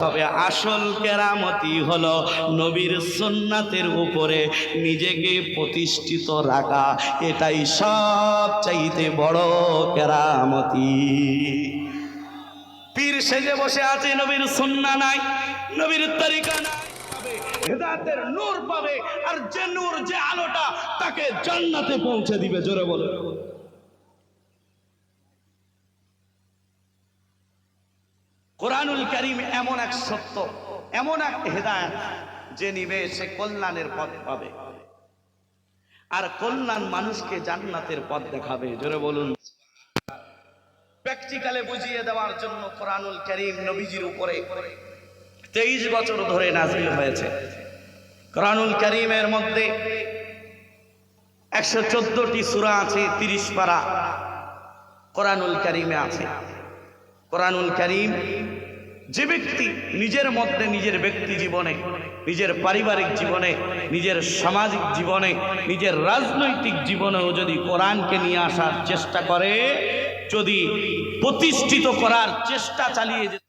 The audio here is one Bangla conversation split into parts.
তবে আসল কেরামতি হলো নবীর সুন্নাতের উপরে নিজেকে প্রতিষ্ঠিত রাখা, এটাই সবচাইতে বড় কেরামতি। পীর সেজে বসে আছে, নবীর সুন্নাহ নাই, নবীর তরিকা নাই, হেদায়েতের নূর পাবে, আর যে নূর, যে আলোটা তাকে জান্নাতে পৌঁছে দিবে। জোরে বলো। কোরআনুল কারীম এমন এক সত্য, এমন এক হেদায়েত, যে নিবে সে কল্যাণের পথ পাবে, আর কল্যাণ মানুষকে জান্নাতের পথ দেখাবে। জোরে বলুন। প্র্যাকটিক্যালে বুঝিয়ে দেওয়ার জন্য কোরআনুল কারীম নবীজির উপরে 23 বছর ধরে নাযিল হয়েছে। কোরআনুল কারীমের মধ্যে 114টি সূরা আছে, 30 পারা কোরআনুল কারীমে আছে। কোরআনুল কারীম যে ব্যক্তি নিজের মধ্যে, নিজের ব্যক্তি জীবনে, নিজের পারিবারিক জীবনে, নিজের সামাজিক জীবনে, নিজের রাজনৈতিক জীবনেও যদি কোরআনকে নিয়ে আসার চেষ্টা করে, যদি প্রতিষ্ঠিত করার চেষ্টা চালিয়ে যেতে,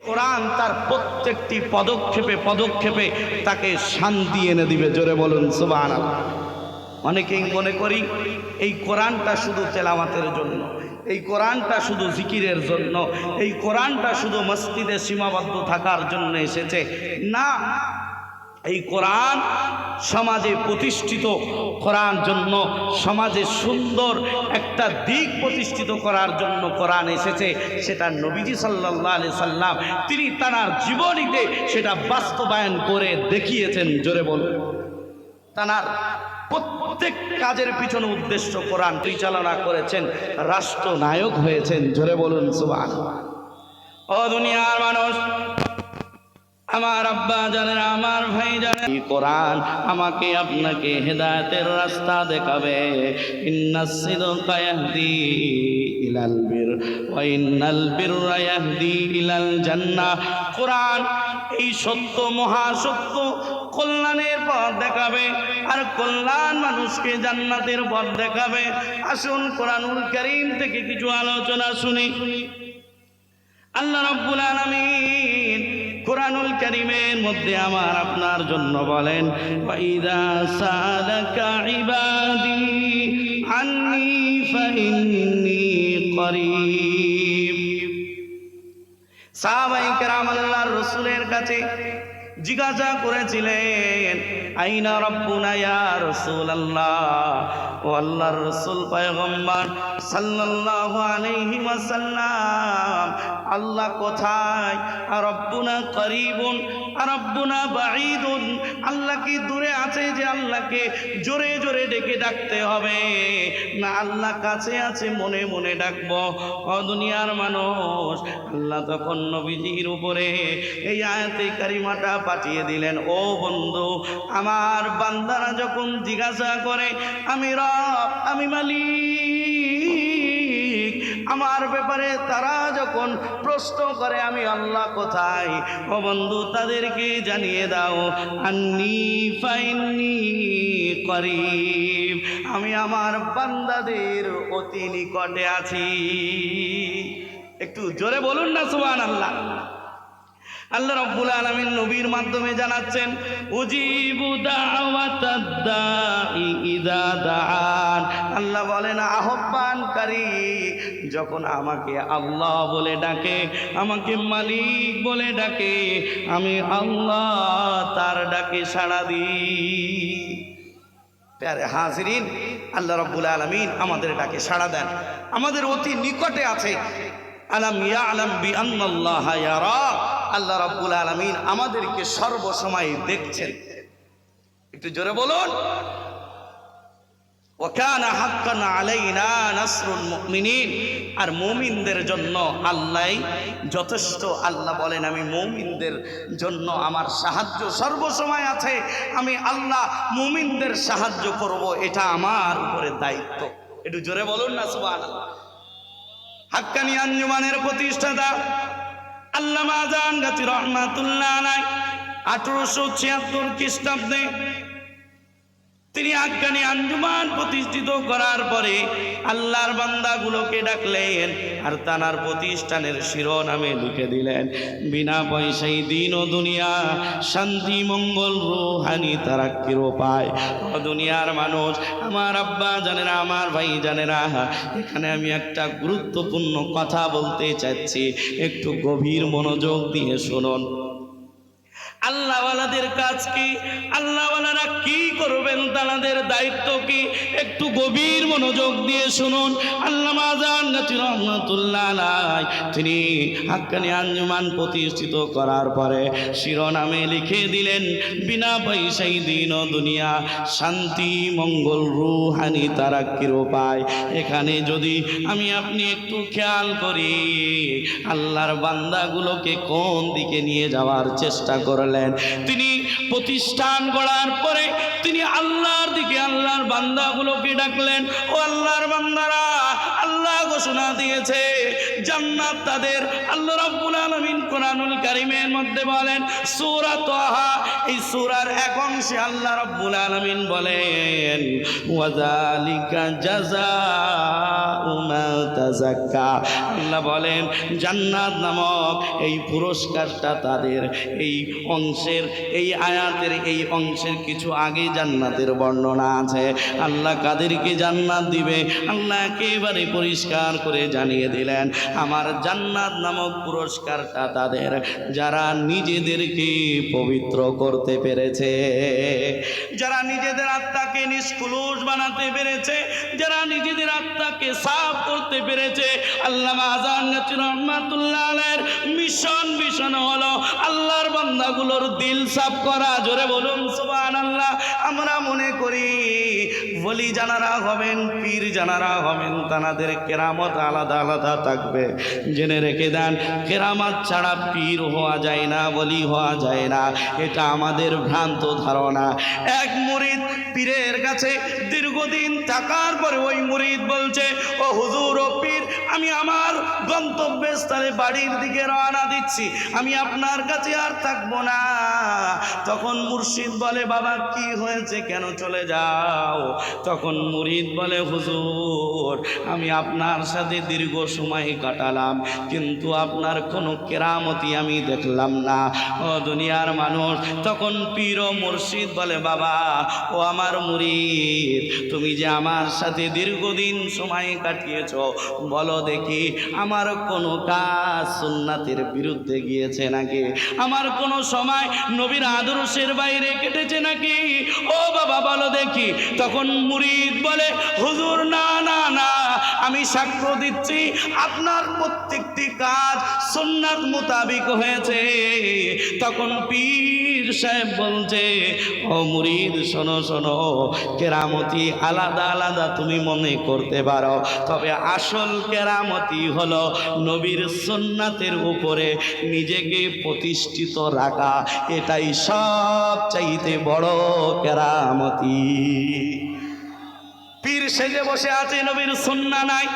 কোরআন তার প্রত্যেকটি পদক্ষেপে পদক্ষেপে তাকে শান্তি এনে দিবে। জোরে বলুন সুবহানাল্লাহ। অনেকেই মনে করি এই কোরআনটা শুধু তেলাওয়াতের জন্য, এই কোরআনটা শুধু জিকিরের জন্য, এই কোরআনটা শুধু মসজিদে সীমাবদ্ধ থাকার জন্য এসেছে। না, এই কোরআন সমাজে প্রতিষ্ঠিত করার জন্য, সমাজে সুন্দর একটা দিক প্রতিষ্ঠিত করার জন্য কোরআন এসেছে। সেটা নবীজি সাল্লাল্লাহু আলাইহি সাল্লাম তিনি তার জীবনীতে সেটা বাস্তবায়ন করে দেখিয়েছেন। জোরে বলুন। তার প্রত্যেক কাজের পিছনে উদ্দেশ্য কোরআন, পরিচালনা করেছেন, রাষ্ট্রনায়ক হয়েছেন। জোরে বলুন সুবহানাল্লাহ। ও দুনিয়ার মানুষ, আমার আব্বা জানেন, আমার ভাই জানেন, এই কোরআন আমাকে আপনাকে হেদায়েতের রাস্তা দেখাবে। ইন্নাস সিদকা ইয়াহদি ইলাল বির ওয়া ইন্নাল বিররা ইয়াহদি ইলাল জান্নাহ। কোরআন এই সত্য, মহাসত্য, কল্যাণের পথ দেখাবে, আর কল্যাণ মানুষকে জান্নাতের পথ দেখাবে। আসুন কোরআনুল কারীম থেকে কিছু আলোচনা শুনি। আল্লাহ রাব্বুল আলামিন কোরআনুল কারীমের মধ্যে আমার আপনার জন্য বলেন, ওয়াইদা সালাকা ইবাদি আন্নী ফাইন্নী করিব। সাহাবায়ে কেরাম আল্লাহর রাসূলের কাছে জিজ্ঞাসা করেছিলেন, আইনা রাব্বুনা ইয়া রাসূলুল্লাহ, ও আল্লাহর রাসূল পয়গম্বর সাল্লাল্লাহু আলাইহি ওয়াসাল্লাম, আল্লাহ কোথায়? আর রাব্বুনা করিবুন আর রাব্বুনা বাঈদুন, আল্লাহ কি দূরে আছে যে আল্লাহকে জোরে জোরে ডেকে ডাকতে হবে, না আল্লাহ কাছে আছে মনে মনে ডাকবো? ও দুনিয়ার মানুষ, আল্লাহ তখন নবীজির উপরে এই আয়াতে কারিমাটা পাঠিয়ে দিলেন। ও বন্ধু, আমার বান্দারা যখন জিজ্ঞাসা করে আমি রব, আমি মালিক, আমার ব্যাপারে তারা যখন প্রশ্ন করে আমি আল্লাহ কোথায়, ও বন্ধু তাদেরকে জানিয়ে দাও, আন্নী ফাইন্নী করিব, আমি আমার বান্দাদের অতি নিকটে আছি। একটু জোরে বলুন না সুবহানাল্লাহ। আল্লাহ রাব্বুল আলামিন নবীর মাধ্যমে জানাচ্ছেন, উজিবু দাওয়াতাদ দাঈ ইযা দাআন। আল্লাহ বলেন, আহ্বানকারী যখন আমাকে আল্লাহ বলে ডাকে, আমাকে মালিক বলে ডাকে, আমি আল্লাহ তার ডাকে সাড়া দিই। প্যারে হাজিরিন, আল্লাহ রাব্বুল আলামিন আমাদের ডাকে সাড়া দেন, আমাদের অতি নিকটে আছে। আলাম ইয়ালাম বিআন্নাল্লাহা ইয়ারা, আল্লাহ রাব্বুল আলামিন আমাদেরকে সর্বসময় দেখছেন। একটু জোরে বলুন। ওয়া কানা হাক্কান আলাইনা নাসরুল মুমিনিন, আর মুমিনদের জন্য আল্লাহই যথেষ্ট। আল্লাহ বলেন, আমি মুমিনদের জন্য আমার সাহায্য সর্বসময় আছে, আমি আল্লাহ মুমিনদের সাহায্য করব, এটা আমার উপরে দায়িত্ব। একটু জোরে বলুন না সুবহানাল্লাহ। হাক্কানি আঞ্জুমানের প্রতিষ্ঠাতা আল্লামা আযান গাজী রাহমাতুল্লাহ আলাইহি 1876 খ্রিস্টাব্দে তিনি হাক্কানি আঞ্জুমান প্রতিষ্ঠিত করার পরে আল্লাহর বান্দাগুলোকে ডাকলেন আর তানার প্রতিষ্ঠানের শিরোনামে লিখে দিলেন, বিনা পয়সায় দিন ও দুনিয়া, শান্তি মঙ্গল রুহানি তারাক্কির উপায়। ও দুনিয়ার মানুষ, আমার আব্বা জানে না, আমার ভাই জানে না, এখানে আমি একটা গুরুত্বপূর্ণ কথা বলতে চাচ্ছি, একটু গভীর মনোযোগ দিয়ে শুনুন। আল্লাহওয়ালাদের কাজ কি, আল্লাহওয়ালারা কি করবেন, তাদের দায়িত্ব কি, একটু গভীর মনোযোগ দিয়ে শুনুন। আল্লামা আযান গাজী রহমাতুল্লাহ আলাইহি তিনি হাক্কানি আঞ্জুমান প্রতিষ্ঠিত করার পরে শিরোনামে লিখে দিলেন, বিনা পয়সায় দিন ও দুনিয়া, শান্তি মঙ্গল রুহানি তারাক্কির উপায়। এখানে যদি আমি আপনি একটু খেয়াল করি, আল্লাহর বান্দাগুলোকে কোন দিকে নিয়ে যাওয়ার চেষ্টা করলেন। তিনি প্রতিষ্ঠান গড়ার পরে তিনি আল্লাহর দিকে আল্লাহর বান্দাগুলোকে ডাকলেন, ও আল্লাহর বান্দারা, আল্লাহ ঘোষণা দিয়েছে জান্নাত তাদের। আল্লাহ রাব্বুল আলামিন কোরআনুল কারীমের মধ্যে বলেন, সূরা তাহা, এই সূরার এক অংশে আল্লাহ রাব্বুল আলামিন বলেন, ওয়াযালিকা জাযাউ মা তাযাক্কা। আল্লাহ বলেন জান্নাত নামক এই পুরস্কারটা তাদের। এই অংশের, এই আয়াতের এই অংশের কিছু আগে জান্নাতের বর্ণনা আছে। আল্লাহ কাদেরকে জান্নাত দিবে আল্লাহ একেবারে পরিষ্কার করে জানিয়ে দিলেন, আমার জান্নাত নামক পুরস্কারটা তাদের যারা নিজেদেরকে পবিত্র করতে পেরেছে, যারা নিজেদের আত্মাকে নিষ্কলুষ বানাতে পেরেছে, যারা নিজেদের আত্মাকে সাফ করতে পেরেছে। আল্লামা আযান গাজী রহমাতুল্লাহ আলাইহির মিশন হলো আল্লাহর বান্দাগুলোর দিল সাফ করা। জোরে বলুন সুবহানাল্লাহ। আমরা মনে করি ওলি জানারা হবেন, পীর জানারা হবেন, তাদের কেরামত আলাদা আলাদা থাকবে। জেনে রেখে দেন, কেরামত ছাড়া পীর হওয়া যায় না, ওলি হওয়া যায় না, এটা আমাদের ভ্রান্ত ধারণা। এক মুরিদ পীরের কাছে দীর্ঘদিন থাকার পরে ওই মুরিদ বলছে, ও হুজুর, ও পীর, আমি আমার গন্তব্যস্থলে বাড়ির দিকে রওনা দিচ্ছি, আমি আপনার কাছে আর থাকবো না। তখন মুর্শিদ বলে, বাবা কি হয়েছে, কেন চলে যাও? তখন মুরিদ বলে, হুজুর, আমি আপনার সাথে দীর্ঘ সময় কাটালাম, কিন্তু আপনার কোনো কেরামতি আমি দেখলাম না। ও দুনিয়ার মানুষ, তখন পীর ও মুর্শিদ বলে, বাবা, ও আমার মুরিদ, তুমি যে আমার সাথে দীর্ঘদিন সময় কাটিয়েছ, বলো দেখি আমার কোনো কাজ সুন্নাতের বিরুদ্ধে গিয়েছে নাকি? আমার কোনো সময় নবীর আদর্শের বাইরে কেটেছে নাকি? ও বাবা বলো দেখি। তখন মুরিদ বলে, হুজুর, না না না, আমি সাক্ষ্য দিচ্ছি আপনার প্রত্যেকটি কাজ সুন্নাত মোতাবিক হয়েছে। তখন পীর সাহেব বলছে, ও মুরিদ, শোনো শোনো, কেরামতি আলাদা আলাদা তুমি মনে করতে পারো, তবে আসল কেরামতি হলো নবীর সুন্নাতের উপরে নিজেকে প্রতিষ্ঠিত রাখা, এটাই সব চাইতে বড় কেরামতি। পীর সেজে বসে আছে, নবীর সুন্নাহ নাই,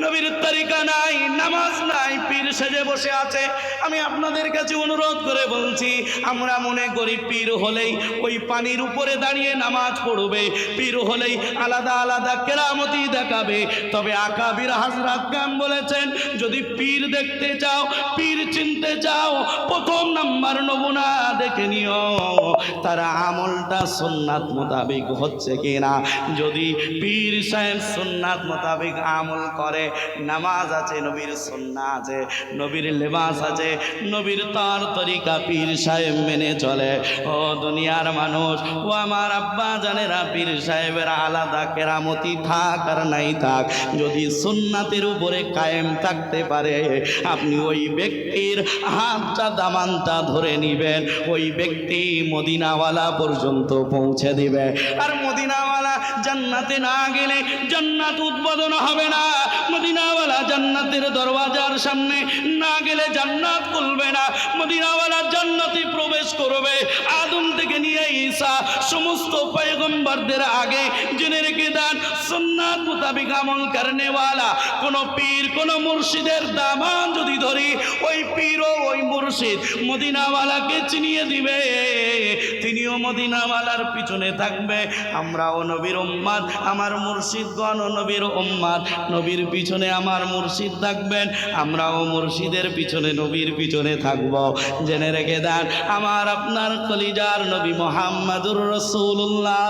নবীর তরিকা নাই, নামাজ নাই, পীর সেজে বসে আছে। আমি আপনাদের কাছে অনুরোধ করে বলছি, আমরা মনে করি পীর হলেই ওই পানির উপরে দাঁড়িয়ে নামাজ পড়বে, পীর হলেই আলাদা আলাদা কেরামতি দেখাবে। তবে আকাবির হযরত গান বলেছেন, যদি পীর দেখতে চাও, পীর চিনতে চাও, প্রথম নাম্বার নমুনা দেখে নিও তার আমলটা সুন্নাত মোতাবেক হচ্ছে কিনা। যদি পীর সাহেব সুন্নাত মোতাবেক আমল করে, নামাজ আছে, নবীর সুন্নাহ আছে, নবীর লেবাস আছে, নবীর তার তরিকা পীর সাহেব মেনে চলে, ও দুনিয়ার মানুষ, ও আমার আব্বা জানেরা, পীর সাহেবের আলাদা কেরামতি থাক আর নাই থাক, যদি সুন্নাতের উপরে কায়েম থাকতে পারে, আপনি ওই ব্যক্তির হাতটা দামানটা ধরে নিবেন, ওই ব্যক্তি মদিনাওয়ালা পর্যন্ত পৌঁছে দিবে। আর মদিনাওয়ালা জান্নাতে না গেলে জান্নাত উদ্বোধন হবে না, মদিনাওয়ালা জান্নাতের দরওয়াজার সামনে না গেলে জান্নাত খুলবে না। মদিনাওয়ালা জান্নাতে প্রবেশ করবে আদম থেকে নিয়ে ঈসা সমস্ত পয়গম্বরদের আগে। জেনে রেখে দেন, সুন্নাত মোতাবিক আমল করনে ওয়ালা কোন পীর কোন মুর্শিদের দামান যদি ধরি, ওই পীর ও ওই মুর্শিদ মদিনাওয়ালাকে চিনিয়ে দিবে, তিনিও মদিনাওয়ালার পিছনে থাকবে। আমরাও নবীর উম্মত, আমার মুর্শিদগণ নবীর উম্মত, নবীর পিছনে আমার মুর্শিদ থাকবেন, আমরাও মুর্শিদের পিছনে নবীর পিছনে থাকব। জেনে রেখে দেন, আমার আপনার কলিজার নবী মুহাম্মদুর রাসূলুল্লাহ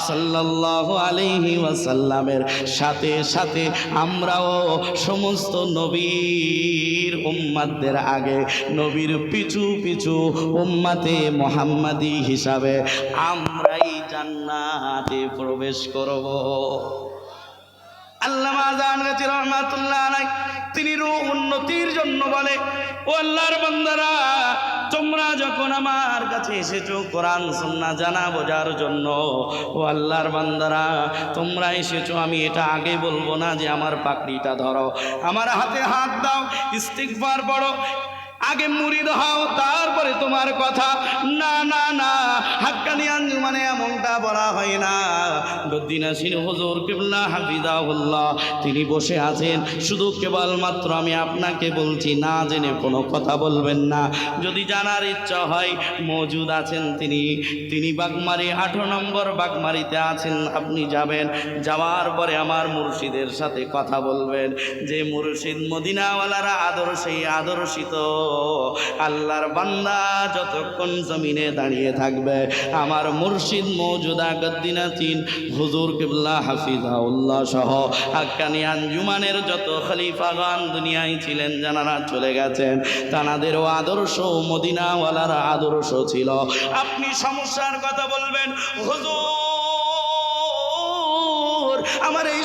সাল্লাল্লাহু আলাইহি ওয়াসাল্লামের সাথে সাথে আমরাও সমস্ত নবীর উম্মতদের আগে নবীর পিছু পিছু উম্মতে মুহাম্মাদি হিসাবে আমরাই জান্নাতে প্রবেশ করব। আল্লামা আযান গাজী রাহমাতুল্লাহ আলাইহি তিনি রূহ উন্নতির জন্য বলে, ও আল্লাহর বান্দারা, তোমরা যখন আমার কাছে এসেছো কোরআন সুন্নাহ জানা বোঝার জন্য, ও আল্লাহর বান্দারা তোমরা এসেছো, আমি এটা আগে বলবো না যে আমার পাকড়িটা ধরো, আমার হাতে হাত দাও, ইস্তিগফার পড়ো, আগে মুরিদ হও, তারপরে তোমার কথা। না না না, হাক্কানি আঞ্জুমানে এমনটা বলা হয় না। গদ্দিনাসীন হুজুর কিবলা হাফিজাহুল্লাহ তিনি বসে আছেন, শুধু কেবলমাত্র আমি আপনাকে বলছি, না জেনে কোনো কথা বলবেন না। যদি জানার ইচ্ছা হয়, মজুদ আছেন তিনি বাগমারি 18 নম্বর বাগমারিতে আছেন, আপনি যাবেন, যাওয়ার পরে আমার মুর্শিদের সাথে কথা বলবেন, যে মুর্শিদ মদিনাওয়ালারা আদর্শেই আদর্শিত। আল্লাহর বান্দা যতক্ষণ জমিনে দাঁড়িয়ে থাকবে, আমার মুর্শিদ মওজুদা গদ্দিনাসীন হুজুর কিবলা হাফিজাহুল্লাহ সহ হাক্কানি আঞ্জুমানের যত খলিফাগান দুনিয়ায় ছিলেন, যারা চলে গেছেন, তানাদেরও আদর্শ মদিনাওয়ালার আদর্শ ছিল। আপনি সমস্যার কথা বলবেন, হুজুর আমার এই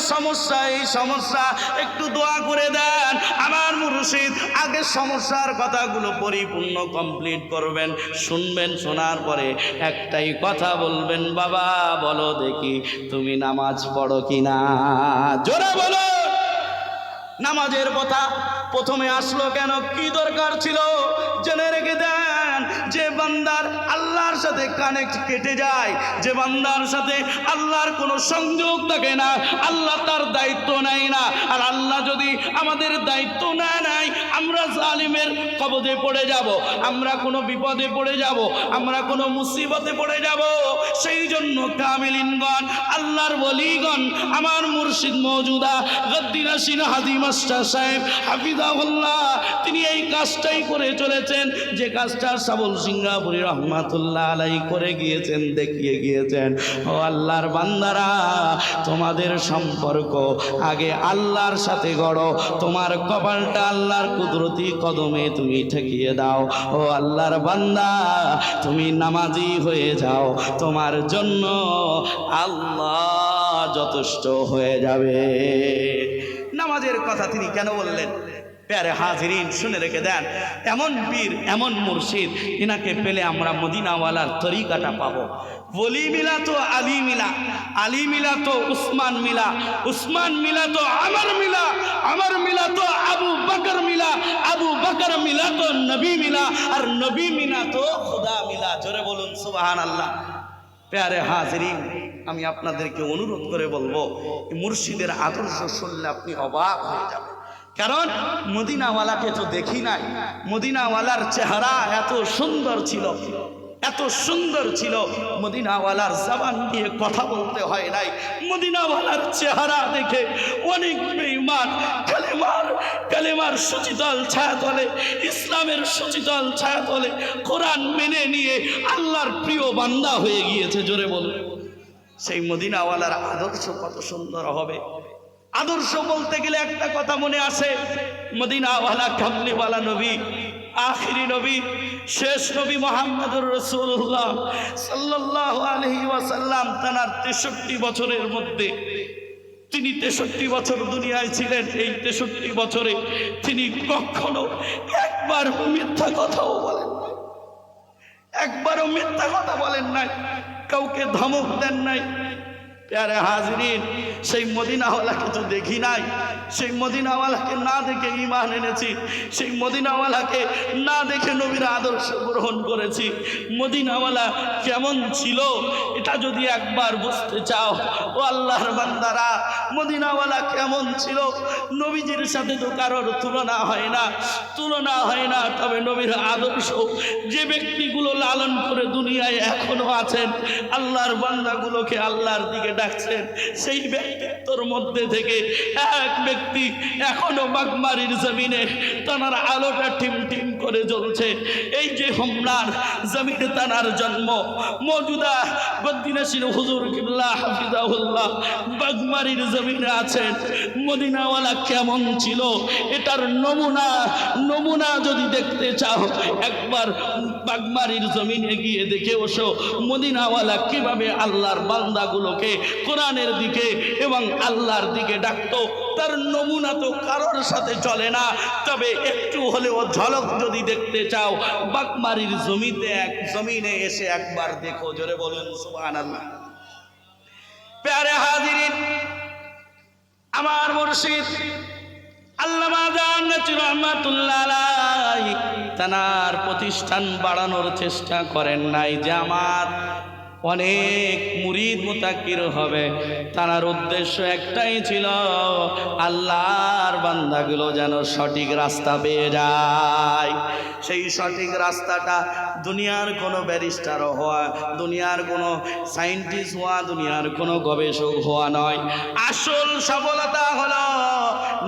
সমস্যা একটু দোয়া করে দেন। আমার মুর্শিদ আগে সমস্যার কথাগুলো পরিপূর্ণ কমপ্লিট করবেন, শুনবেন, শোনার পরে একটাই কথা বলবেন, বাবা বলো দেখি তুমি নামাজ পড়ো কিনা? জোরে বলো। নামাজের কথা প্রথমে আসলো কেন, কি দরকার ছিল? জেনে রেখে দেন, যে বান্দার আল্লাহর সাথে কানেক্ট কেটে যায়, যে বান্দার সাথে আল্লাহর কোনো সংযোগ থাকে না, আল্লাহ তার দায়িত্ব নেয় না। আর আল্লাহ যদি আমাদের দায়িত্ব না নেয়, আমরা জালিমের কবজে পড়ে যাব, আমরা কোনো বিপদে পড়ে যাব, আমরা কোনো মুসিবতে পড়ে যাব। সেই জন্য কামিলিনগণ, আল্লাহর ওলিগণ, আমার মুর্শিদ মওজুদা গদ্দিনাসীন হাজী মাস্টার সাহেব হাফিজাহুল্লাহ তিনি এই কাজটাই করে চলেছেন, যে কাজটা সাবুল সিঙ্গাপুরী রহমাতুল্লাহ আলাইহি করে গিয়েছেন, দেখিয়ে গিয়েছেন। ও আল্লাহর বান্দারা, তোমাদের সম্পর্ক আগে আল্লাহর সাথে গড়ো, তোমার কপালটা আল্লাহর কুদরতি কদমে তুমি ঠেকিয়ে দাও। ও আল্লাহর বান্দা, তুমি নামাজি হয়ে যাও, তোমার জন্য আল্লাহ যথেষ্ট হয়ে যাবে। নামাজের কথা তিনি কেন বললেন? প্যারে হাজিরিন, শুনে রেখে দেন, এমন পীর, এমন মুর্শিদ, এনাকে পেলে আমরা মদিনাওয়ালার তরিকাটা পাবো। ওলি মিলা তো আলী মিলা, আলী মিলা তো উসমান মিলা, উসমান মিলা তো আমর মিলা, আমর মিলা তো আবু বকর মিলা, আবু বকর মিলা তো নবী মিলা, আর নবী মিলা তো খুদা মিলা। জোরে বলুন সুবহানাল্লাহ। প্যারে হাজিরিন, আমি আপনাদেরকে অনুরোধ করে বলবো, মুর্শিদের আদর্শ শুনলে আপনি অবাক হয়ে যাবেন। কারণ মদিনাওয়ালাকে তো দেখি নাই, মদিনাওয়ালার চেহারা এত সুন্দর ছিল, এত সুন্দর ছিল, মদিনাওয়ালার জবান দিয়ে কথা বলতে হয় নাই। মদিনাওয়ালার চেহারা দেখে অনেক বেঈমান কালেমার সুচিতল ছায়াতলে, ইসলামের সুচিতল ছায়াতলে কোরআন মেনে নিয়ে আল্লাহর প্রিয় বান্দা হয়ে গিয়েছে। জোরে বলুন, সেই মদিনাওয়ালার আদর্শ কত সুন্দর হবে। আদর্শ বলতে গেলে একটা কথা মনে আসে, মদিনাওয়ালা কামলিওয়ালা নবী, আখিরি নবী, শেষ নবী মুহাম্মদুর রাসূলুল্লাহ সাল্লাল্লাহু আলাইহি ওয়াসাল্লাম, তার 63 বছরের মধ্যে তিনি 63 বছর দুনিয়ায় ছিলেন। এই 63 বছরে তিনি কখনো একবার মিথ্যা কথাও বলেন নাই, একবারও মিথ্যা কথা বলেন নাই, কাউকে ধমক দেন নাই, প্যারে হাজরিন, সেই মদিনাওয়ালাকে তো দেখি নাই, সেই মদিনাওয়ালাকে না দেখে ঈমান এনেছি, সেই মদিনাওয়ালাকে না দেখে নবীর আদর্শ গ্রহণ করেছি। মদিনাওয়ালা কেমন ছিল এটা যদি একবার বুঝতে চাও ও আল্লাহর বান্দারা, মদিনাওয়ালা কেমন ছিল নবীজির সাথে তো কারোর তুলনা হয় না, তুলনা হয় না। তবে নবীর আদর্শ যে ব্যক্তিগুলো লালন করে দুনিয়ায় এখনো আছেন, আল্লাহর বান্দাগুলোকে আল্লাহর দিকে ডাকছেন, সেই ব্যক্তিত্বর মধ্যে থেকে এক ব্যক্তি এখনো বাগমারির জমিনে তানার আলোটা টিম টিম করে জ্বলছে। এই যে হোমনার জমিনে তানার জন্ম, মওজুদা গদ্দিনাসীর হুজুর কিবলা হাফিজাহুল্লাহ বাগমারির জমিনে আছেন। মদিনাওয়ালা কেমন ছিল এটার নমুনা যদি দেখতে চাও একবার বাগমারির জমিনে গিয়ে দেখে ওসো মদিনাওয়ালা কিভাবে আল্লাহর বান্দাগুলোকে কোরআনের দিকে এবং আল্লাহর দিকে ডাকতো। তার নমুনা তো কারোর সাথে চলে না, তবে একটু হলেও ঝলক যদি দেখতে চাও বাগমারির জমিনে এসে একবার দেখো। জোরে বলেন সুবহানাল্লাহ। প্যারে হাজিরিন, আমার মুর্শিদ আল্লামা জান্নাতী রহমাতুল্লাহ আলাইহি তানার প্রতিষ্ঠান বাড়ানোর চেষ্টা করেন নাই যে আমার অনেক মুরিদ মুতাকির হবে। তার উদ্দেশ্য একটাই ছিল, আল্লাহর বান্দাগুলো যেন সঠিক রাস্তা পেয়ে যায়। সেই সঠিক রাস্তাটা দুনিয়ার কোনো ব্যারিস্টার হওয়া, দুনিয়ার কোনো সায়েন্টিস্ট হওয়া, দুনিয়ার কোনো গবেষক হওয়া নয়। আসল সফলতা হলো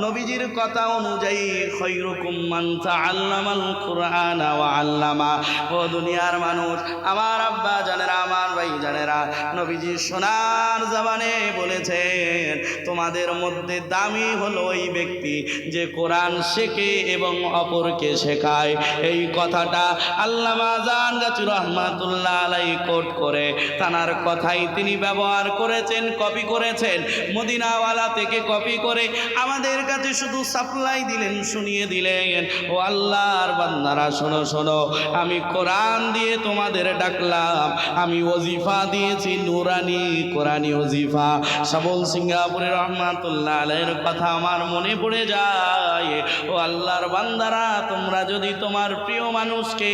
নবীজির কথা অনুযায়ী খায়রুকুম মান তাআল্লামাল কুরআন ওয়া আল্লামা। ও দুনিয়ার মানুষ, আমার আব্বা জানেরা, আমার ভাই জানেরা, নবীজি সোনার জবানে বলেছেন তোমাদের মধ্যে দামি হলো ওই ব্যক্তি যে কোরআন শেখে এবং অপরকে শেখায়। এই কথাটা আল্লামা জান্নাতী রহমাতুল্লাহ আলাইহি কোট করে তানার কথাই তিনি ব্যবহার করেছেন, কপি করেছেন। মদিনাওয়ালা থেকে কপি করে আমাদের কাছে শুধু সাপ্লাই দিলেন, শুনিয়ে দিলেন। ও আল্লাহর বান্দারা শোনো শোনো, আমি কোরআন দিয়ে তোমাদের ডাকলাম, আমি ওজিফা দিয়েছি নুরানি কোরআনি ওজিফা। সাবল সিঙ্গাপুরে রহমাতুল্লাহ আলাইহির কথা আমার মনে পড়ে যায়। ও আল্লাহর বান্দারা, তোমরা যদি তোমার প্রিয় মানুষকে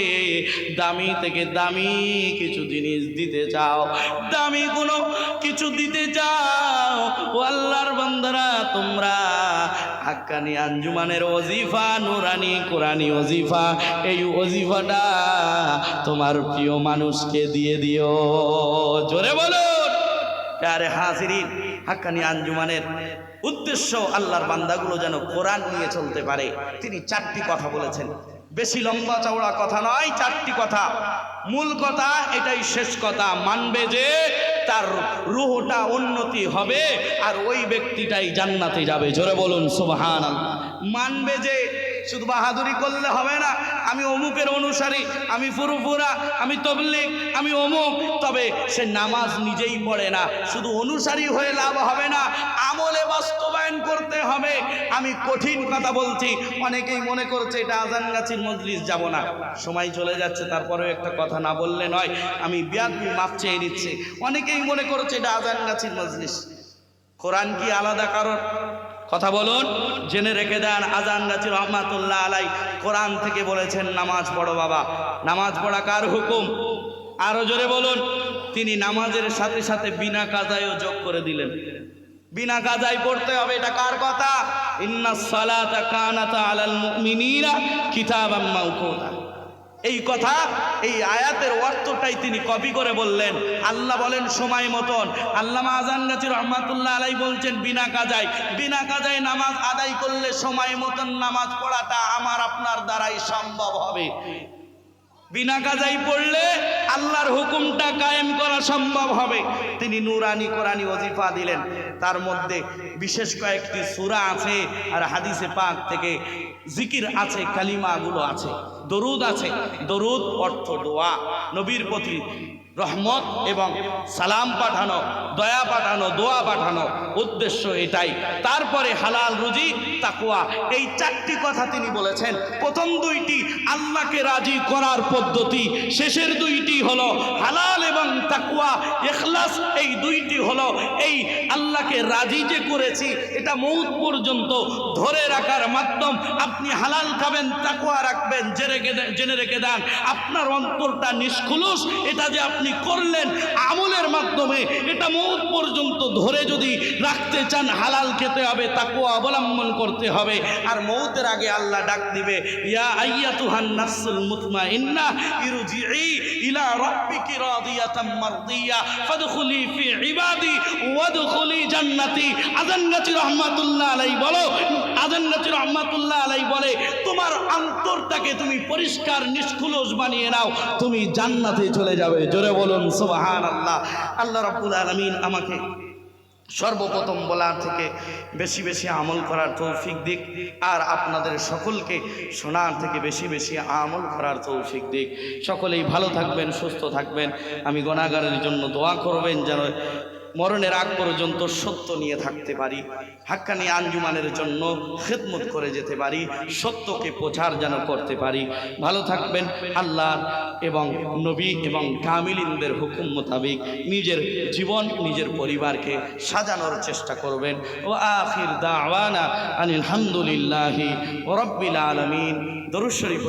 দামি থেকে দামি কিছু জিনিস দিতে চাও, দামি কোনো কিছু দিতে চাও, ও আল্লাহর বান্দারা, তোমরা হাক্কানি আঞ্জুমানের ওজিফা নুরানি কোরআনি ওজিফা, এই ওজিফাটা তোমার প্রিয় মানুষকে দিয়ে দিও। জোরে বলুন। প্যারে হাজিরিন, হাক্কানি আঞ্জুমানের উদ্দেশ্য আল্লাহর বান্দাগুলো যেন কোরআন নিয়ে চলতে পারে। তিনি চারটি কথা বলেছেন, বেশি লম্বা চওড়া কথা নয়, চারটি কথা। মূল কথা এটাই, শেষ কথা, মানবে যে তার রূহটা উন্নতি হবে আর ওই ব্যক্তিটাই জান্নাতে যাবে। জোরে বলুন সুবহানাল্লাহ। মানবে যে, শুধু বাহাদুরি করলে হবে না, আমি অমুকের অনুসারী, আমি ফুরফুরা, আমি তবলিগ, আমি অমুক, তবে সে নামাজ নিজেই পড়ে না। শুধু অনুসারী হয়ে লাভ হবে না, আমলে বাস্তবায়ন করতে হবে। আমি কঠিন কথা বলছি, অনেকেই মনে করছে এটা আজানগাছির মজলিস, যাব না, সময় চলে যাচ্ছে, তারপরেও একটা কথা না বললে নয়, আমি বেয়াদবি মাফ চেয়ে নিচ্ছি। অনেকেই মনে করছে এটা আজানগাছির মজলিস। কোরআন কি আলাদা কারণ? কথা বলুন, জেনে রেখে দেন। আজানগাছি রহমাতুল্লাহ আলাইহি কোরআন থেকে বলেছেন নামাজ পড়ো বাবা। নামাজ পড়া কার হুকুম? আরো জোরে বলুন। তিনি নামাজের সাথে সাথে বিনা কাজায়ও যোগ করে দিলেন, বিনা কাজায় পড়তে হবে। এটা কার কথা? ইন্নাস সালাতা কানাত আলাল মুমিনিনা কিতাবাম মাওকুতা। এই কথা, এই আয়াতের অর্থটাই তিনি কপি করে বললেন। আল্লাহ বলেন সময় মতন। আল্লামা আজানগাছি রহমাতুল্লাহ আলাইহি বলছেন বিনা কাজায় নামাজ আদায় করলে সময় মতন নামাজ পড়াটা আমার আপনার দ্বারাই সম্ভব হবে। বিনা কাজাই পড়লে আল্লাহর হুকুমটা কায়েম করা সম্ভব হবে। তিনি নুরানি কোরআনি ওজিফা দিলেন। তার মধ্যে বিশেষ কয়েকটি সূরা আছে আর হাদিসে পাক থেকে জিকির আছে, কালিমাগুলো আছে, দরুদ আছে। দরুদ অর্থ দোয়া, নবীর প্রতি রহমত এবং সালাম পাঠানো, দয়া পাঠানো, দোয়া পাঠানো, উদ্দেশ্য এটাই। তারপরে হালাল রুজি, তাকওয়া, এই চারটি কথা তিনি বলেছেন। প্রথম দুইটি আল্লাহকে রাজি করার পদ্ধতি, শেষের দুইটি হলো হালাল এবং তাকওয়া, ইখলাস, এই দুইটি হলো এই আল্লাহকে রাজি যে করেছি এটা মৌত পর্যন্ত ধরে রাখার মাধ্যম। আপনি হালাল খাবেন, তাকওয়া রাখবেন, জেনে রেখে দেন আপনার অন্তরটা নিষ্খুলুস, এটা যে আপনি করলেন আমলের মাধ্যমে, এটা মৌত পর্যন্ত ধরে যদি রাখতে চান হালাল খেতে হবে, তাকওয়া অবলম্বন করতে হবে। আর মৌতের আগে আল্লাহ ডাক দিবে, ইয়া আইয়াতুহান নাফসুল মুতমাইন্নাহ ইরজিই ইলা রাব্বিকি রাদিয়াতাম মারদিয়া ফাদখুলি ফি ইবাদি ওয়াদখুলি জান্নাতি। আযান্নাতি রাহমাতুল্লাহ আলাইহি বলো, আযান্নাতি রাহমাতুল্লাহ আলাইহি বলে, তোমার অন্তরটাকে তুমি পরিষ্কার নিষ্খুলস বানিয়ে নাও, তুমি জান্নাতে চলে যাবে। জোরে বলুন সুবহানাল্লাহ। আল্লাহ রাব্বুল আলামিন আমাকে সর্বপ্রথম বলার থেকে বেশি বেশি আমল করার তৌফিক দিক, আর আপনাদের সকলকে শোনার থেকে বেশি বেশি আমল করার তৌফিক দিক। সকলেই ভালো থাকবেন, সুস্থ থাকবেন। আমি গুনাহগারের জন্য দোয়া করবেন যেন মরণের আগ পর্যন্ত সত্য নিয়ে থাকতে পারি, হাক্কানি আঞ্জুমানের জন্য খেদমত করে যেতে পারি, সত্যকে প্রচার যেন করতে পারি। ভালো থাকবেন। আল্লাহ এবং নবী এবং কামিলিনদের হুকুম মোতাবিক নিজের জীবন, নিজের পরিবারকে সাজানোর চেষ্টা করবেন। ও আখির দাওয়ানা আনিল হামদুলিল্লাহি রাব্বিল আলামিন। দরুদ শরীফ।